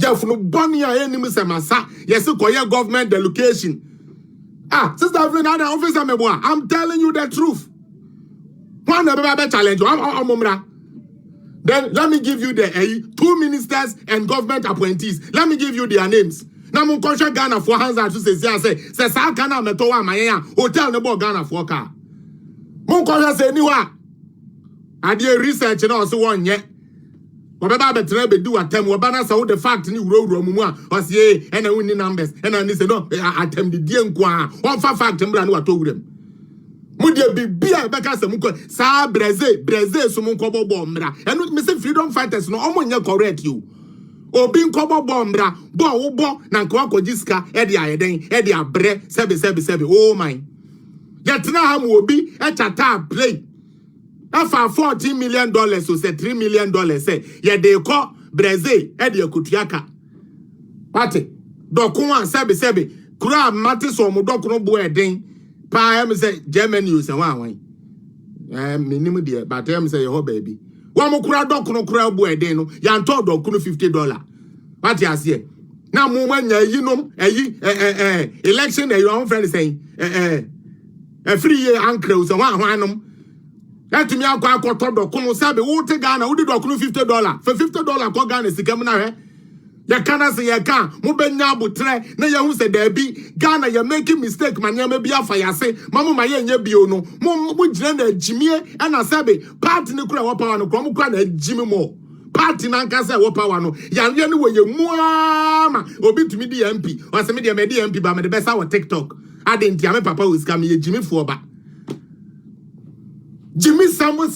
Chef no bunny any masa. Yes, koye government delegation. Sister Evelyn, officer meboa. I'm telling you the truth. One never challenge. Then let me give you the 2 ministers and government appointees. Let me give you their names. Now mun kosha Ghana for hands to say sa Ghana metowa maya hotel nebo Ghana for car. Mun kosha say niwa. Ade research na also one yet. Wababa betre be do attempt wabana sa the fact ni wuro mu a osie and win numbers and I say no attempt the die nkwa one fact mbra no atowurem mudia bibia beka se munko sa breze so munko bobo mbra and me say freedom fighters no omonye correct you obi nko bobo mbra bo wo bo na nko akogiska e de ayeden e de abre sebe oh my yetna ha mu obi e chata play afa $14 million so say $3 million say ye de ko Brazil e de kutuaka pate dokun sebe kura mate so mo dokun bo eden pa em say Germany you say wan minimum there but em say your baby wa mo kura dokun kura bo eden no ya nto dokun $50 pate ase na mo manya yinom election e your friend saying free year ankre so wan hanom. Let me out kwa todo kuno sabe wote Ghana wodi do kuno $50 for $50 ko Ghana sikam na hwe ya kana se ya kan mo benya abotre na ya hu se da bi Ghana ya making mistake manya ma bi afa ya se mamu ma ye nya bio no mo gire na jimie na sabe party ne kura wo power no ko mo kura na jimi mo party na nka se wo power no ya ne wo ye muama obi tumi di MP o se me di MP ba me de besa wo TikTok adenti ame papa wo scam ye Gyimifuo ba Gyimifuo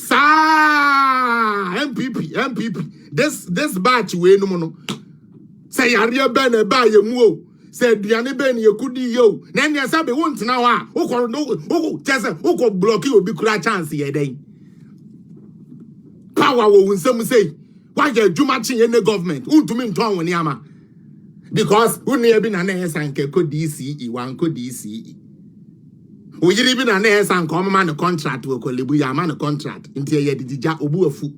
MPP. This batch we no no. Say yare be na ba ye mu o. Say duane be na ye kudi yo. Na nya sabe won tena wa. Ukọ no chese ukọ block obi kura chance ye den. Power wo unsem say. Why ye adwuma chi ye ne government. Untumi nton woni ama. Because uni bi na na ye sanke ko DCE wan ko DCE. Oyiri bi na na esa nka omama ne contract we kolebu ya ma ne contract nti ye didija obuafu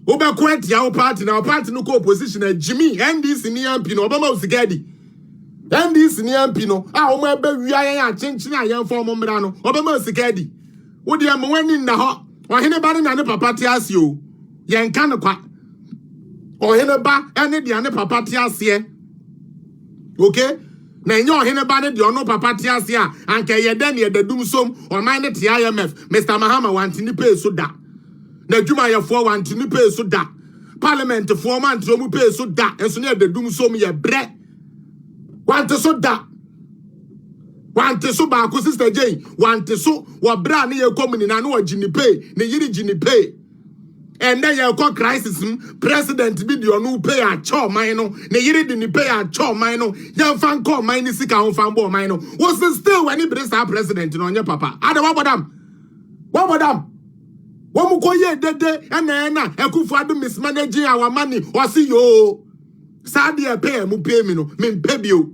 obekọ etia o party na party no ko opposition na Jimmy NDC ni MP no obama usigadi NDC ni MP no omo ebe wia yen achenchin ayen fo mo mra no obama usigadi wo de am wani na ho ohene ba na ne papa ti ase o yen ka ne kwa ohene ba ene de ne papa ti ase okay na nyo ohene ba ne de ono papa ti ase a anka ye de ne de dum som o man ne ti IMF Mr. Mahama wanti ni pay so da na dwuma ye fo wanti ni pay so da parliament fo man ti mu pay so da enso ne de dum som ye bre wanti so da wanti so ba ko sister Jane wanti so wo bra ne ye komuni na no Gyini pay ne yiri Gyini pay. And then you call crisis, president video no pay a chaw mino, ne yiri di ni pay a chaw mino, young fan call mine sika on fan bo mino. Was it still when he brings our president on your papa? Ada what about them? What about them? What mu ko ye dede and then Akufo do mismanaging our money or see yo. Sadi pay mu pay me no, min pay bio.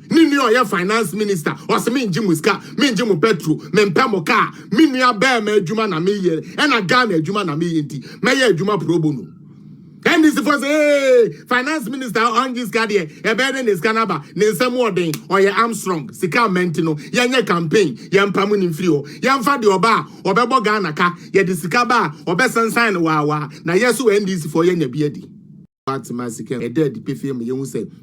Nini oya finance minister or se min jimuska min jimu petro min pemo car min ya bear me adwuma na me ye and a Ghana adwuma na me yenti me ye adwuma pro bono and this for say finance minister on this card here e be den is kanaba ne nsem odin oya Armstrong sika mentino yenye campaign ye mpamu ni free o ye mfa de oba obebo Ghana ka ye de sika ba obesensan wa na yeso NDC for ye nya biadi.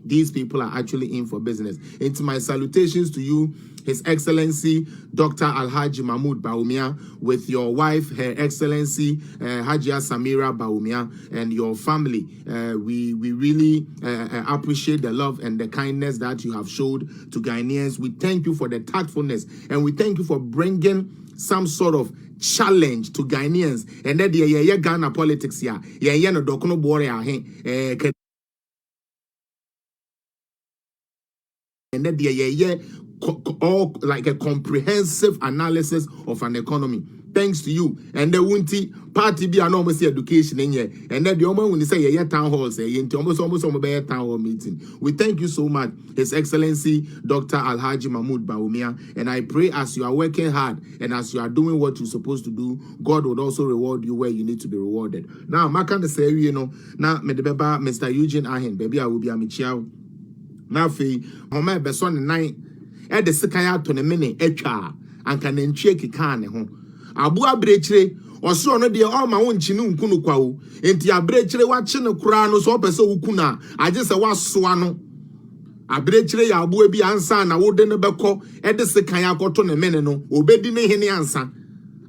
These people are actually in for business. It's my salutations to you, His Excellency Dr. Alhaji Mahmoud Bawumia, with your wife, Her Excellency Hajia Samira Bawumia, and your family. We really appreciate the love and the kindness that you have showed to Ghanaians. We thank you for the tactfulness, and we thank you for bringing some sort of challenge to Ghanaians. And then the Ghana politics here. Yeah, no dokono bore and then all like a comprehensive analysis of an economy. Thanks to you. And the Wunti party be enormous education in here. And then the woman when they say yeah town hall say almost town hall meeting. We thank you so much, His Excellency Dr. Alhaji Mahmoud Bawumia. And I pray as you are working hard and as you are doing what you're supposed to do, God would also reward you where you need to be rewarded. Now, I can't say now Mr. Eugene Ahen, baby, I will be a Michiao. Now, Homa Besson and nine at the Sekaya to the minute, HR, and can then check a can. Abua brechre oso no de all ma wonchi no nkunu kwa wo enti abrechre wa che no kura no so pese ukuna age se wasoa no abrechre ya abua bi ansa na wo de ne beko e de sekan akoto ne mene no obedi ne hene ansa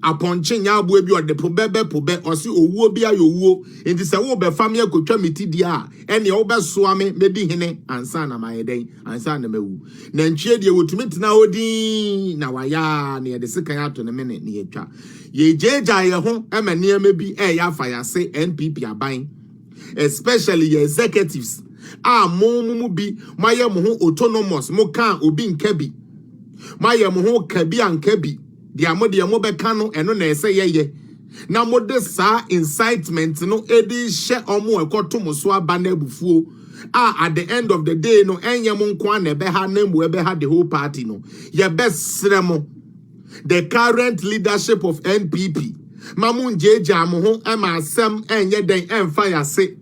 aponche nya abua bi ode pobe osi owuo bi ayowuo enti se wo be fam ya kotwa meti a ene wo be soa me medi hene ansa na mayeden ansa na mewu na ntwie de wotumi tena odin na waya na de sekan ato ne mene ne yetwa ye jeja ye ho emane bi ya fa ya se NPP aban especially your executives mo bi maye mo ho autonomous mo kan obi nkabi maye mo ho kabi ankabi dia mo beka no eno na ese ye na mo de sa incitement no edi hye omo ekoto mo so aba na abufuo at the end of the day no enye mo nko na ebe ha na mu ebe ha the whole party no ye best mo the current leadership of NPP mamun jeja mo ho ema asem enye den emfa ya se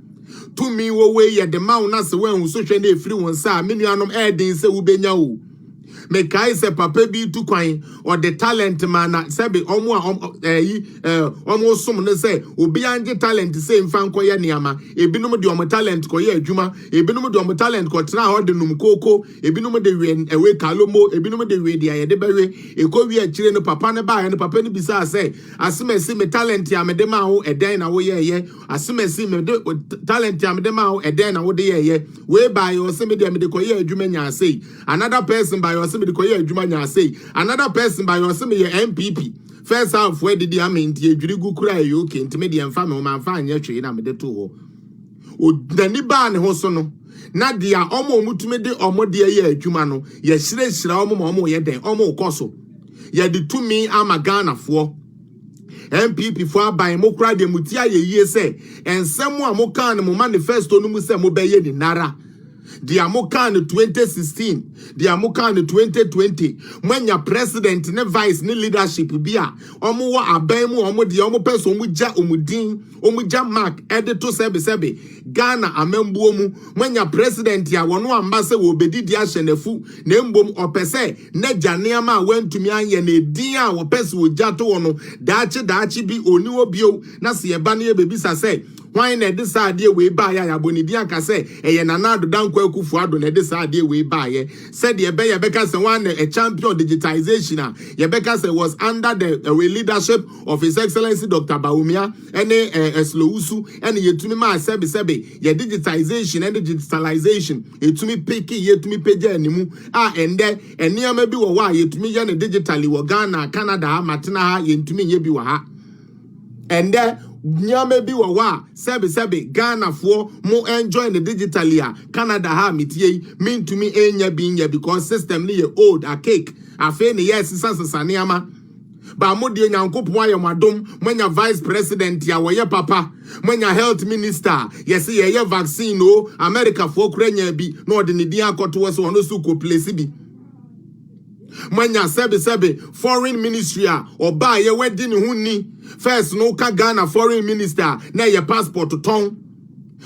to me wo we ye the man na se we hu so hwe na efiri won sa menuanom edin se wo benya wo me kai se papa bi tu kwan or the talent man na se be omo omo som ne se obi anje talent se mfa nkoye niama ebinom de omo talent koye adwuma ebinom de omo talent ko tena ho de num koko ebinom de we ewe kalomo ebinom de we de ayede bewe ekowi akire no papa ne ba ne papa ne bisa se asemesi me talent ya me de ma ho eden na wo ye asemesi me de talent ya me de ma ho eden na wo de ye we ba yo se me de koye adwuma nya sei another person by your another person by your MPP. First half where did the aminti gu kura you can to me the family man fan your train and the two. O Daniba and Hosono. Nadia omo mutumede omo de ye adwumano ye hyire omo ye den omo koso ye de tumi amagana fo MPP for by mo kura de mutia ye se ensem a mo kan mo manifesto no mu se mo be ye ni nara. The Amokan 2016, the Amokan 2020, when your president, ne vice, ne leadership bia, omo wa abemu, omo di omo person omuja omudin, omuja mark, editor sebe, Ghana amembu omu, when your president ya wano ambase wo bedi dia shenefu, ne mbom opese, ne janiama went to me anye ne dia wo pesi wo jato wono, dachi bi oni obio, na siye bani bebi sa se, why na this idea we buy ya boni dia ka say e na nado dankwa akufu ado na this idea we buy ye said ye be ka say one a champion digitization ye be ka say was under the leadership of His Excellency Dr. Bawumia ene Slowusu ene yetumi ma sebe ye digitization and digitalization etumi peki yetumi peja animu ende eniama bi wo wa yetumi ye ne digitally wo Ghana Canada matena ha yetumi ye bi wo ha ende nyame bi wa sebe Ghana for mo enjoy the digitally Canada ha mitie mean to me enya bi because system ni old a cake afa ne yes sasane ama ba mo de nyankopon ayemadom mwanya vice president ya woye papa mwanya health minister yes ye vaccine o America for krenya bi no de ne din akoto so ono su ko place bi mwanya sebe foreign ministry oba ye wedi ne hu ni first no ka Ghana foreign minister na ye passport ton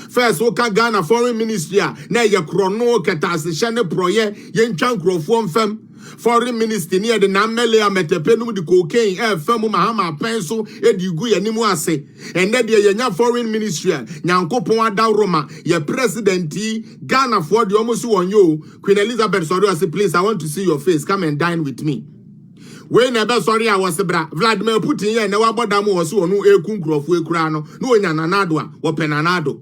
first no ka Ghana foreign ministry na ye krono ketase hye ne proye ye ntwa nkrofo mfam foreign minister near the namele ametepenum di cocaine fam mahama penso edi gu ye nimu ase ende de ye nya foreign ministry nyankopon ada Roma ye president Ghana for the almost won yo Queen Elizabeth sorry I say please I want to see your face come and dine with me we never sorry I was bra Vladimir Putin ye na wabodam wo so onu eku nkrofo ekura no na onya nanado a wo penanado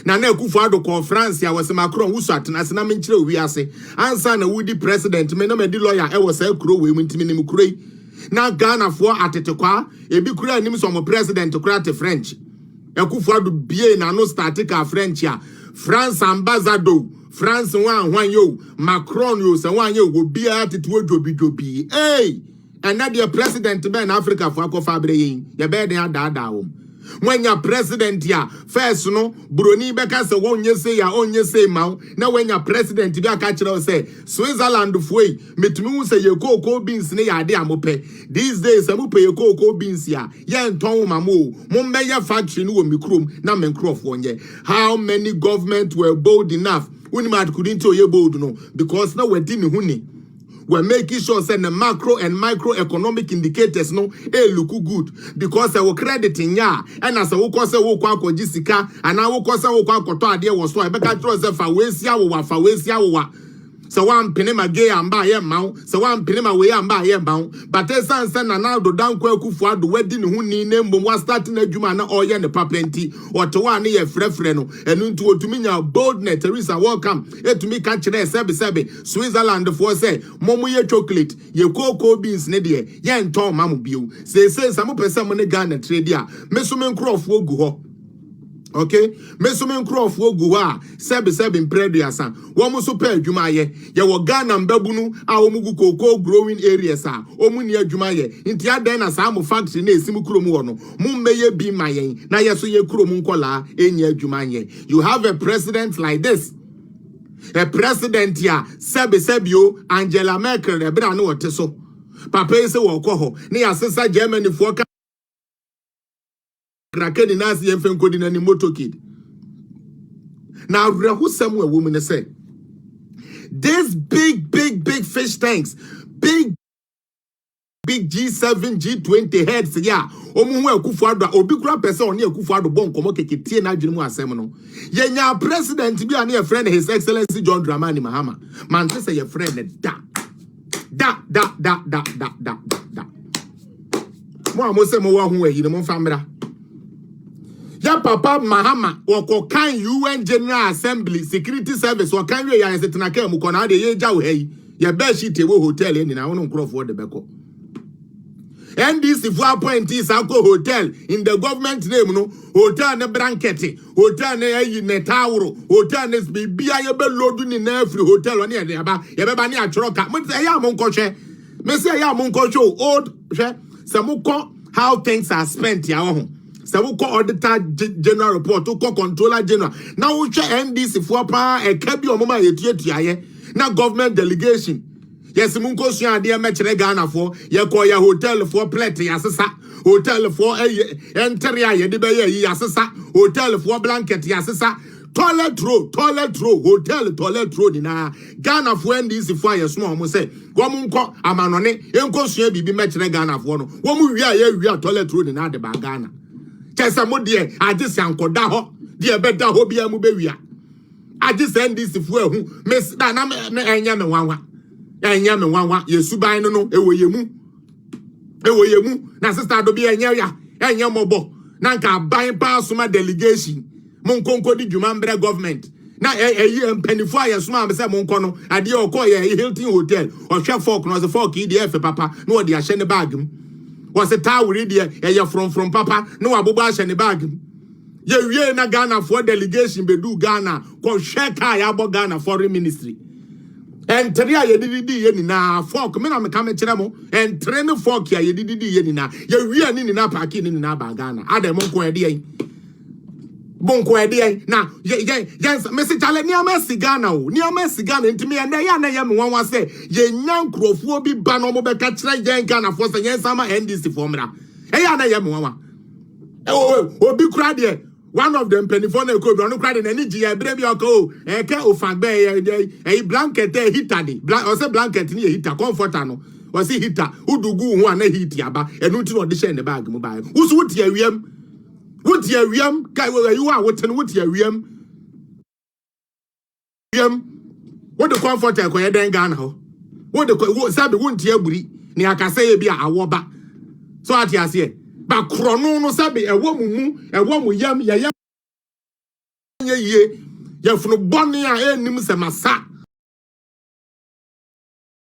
na Akufo Addo conference ya was Macron wusat na sena menchire owi ase ansa na wudi president me no me di lawyer e was akuro we ntimi nim kuroi na Ghana for atetekwa ebi kura nim so mo president kura te French Akufo Addo bie na no start ka French ya France ambassador France one yo, Macron yo, so one yo will be at it would jobi. Hey, and that your president ben Africa for Fabre, your bed there. When your president ya first no Bruni Becca so one you say your own you say mount. Now when your president be a catcher say Switzerland way, me say your cocoa beans near idea mope. These days I pay your cocoa beans ya. Yan ton mamu, Mumbeya faction will be crum, namen croft one ye. How many government were bold enough? When you couldn't tell you bold no, because now we're dealing honey. We're making sure that the macro and microeconomic indicators no look good because our credit in ya and as a wokosa woko jisika and I wokosa woko to ade was so I better trust fa wesia wa so one penema gay and buy a mount so one penema way and buy a mount but a son now do down kwaku for the wedding who ni name was starting a jumana or yan the papenti or to one year frefreno and into to me boldness Teresa welcome to me catch there sebe Switzerland for say momo ye chocolate ye cocoa beans nedie yan tom mamu biu say some person money Ghana trade ya mesumen croft wo go. Okay, mesumen croft wo guwa sebe imprediasa womu super adwumaye ye wo Ghana mbabunu a womu cocoa growing areas a omu ni adwumaye nti adan na sa mo factory na esimu kromu wo no mummeye bi mayen na yeso ye kromu nkola enye adwumaye. You have a president like this, a president ya sebe yo Angela Merkel e bra na wote so papa ese wo kɔ ne asesa Germany for Krakeni nasi yemfen kodi na ni moto kid. Now who somewhere women say this big fish tanks, big G7 G20 heads yeah. Omu ekufuado obi kura person oni ekufuado bon komo keketie na adwene mu asem no. Ye nya president bi ani e friend His Excellency John Dramani Mahama. Man say your friend da. Mo amose mo wa hu eyi mo famra. Ya papa Mahama wako kan UN General Assembly Security Service wakan we ya setena ka mu kona de ye jawo hey ya be shit ewo hotel ni na wono nkrofo de beko NDC for appointees ako hotel in the government name no hotel ne blanket hotel ne ayi ne tawro hotel ne bibia ye be lodu ni na free hotel oni e aba ye be ba ni achoro ka mo say ya mo nkohwe me say ya mo nkohwe old hwe se mo ko how things are spent ya ho. So we call auditor general report, we call controller general. Now we check NDC for pa e kebi omoma yetuaye. Now government delegation. Yes, munko sua de mechere Ghana for ye call ya hotel for plate yasesa, hotel for enter ye de be ye yasesa, hotel for blanket yasesa, toilet roll, toilet roll na Ghana for NDC for ye small mo say, go munko amanone, enko sua bibi mechere Ghana for no. Wo mu wi toilet roll na de ba Ghana. Kesa mo de agise ankoda ho de beda ho bia mu bewia agise NDC fu ehu mes na enya me wanwa yesuban no ewoye mu na sister do bia enya mobo na nka ban pa soma delegation mon konko di dwuma mbre government na empanifo ayesoma am se mon kono ade okoye Hilton Hotel o hwe folk no se folk EDF papa no de ahye ne bag mu was a tower there from papa no abuba shene bag ye wie na Ghana for delegation be do Ghana ko sheka ya bo Ghana foreign ministry and three ye didi ye ni na fork me na me kam kire mo and train fork ya ye didi ye ni na ye wie ni na park ni na ba Ghana adem ko e de bonko e de na yes message ale ni amesi Ghana o ni amesi Ghana ntimi ya na ya me wanwa se ye nya nkrofo bi ba no mo be ka kire yen Ghana for se yen sama NDC formula e ya na ya me wanwa obi kura de one of them penifone e ko bi no kura de na ni ji ya bre bi oko e ke ofagbe e blanket e heater di o se blanket ni e heater comforter no o se heater udugu hu ana heat ya ba enu ti no de share ne bag mu ba usu wuti awiem what ye wiem guy where you are what ye wiem what the comfort e ko ye den Ghana ho what the sabe won't ye buri ni akase ye bia awoba so ati ase ba krono no sabe e wo mu yam ye ye funu boni a enim se masa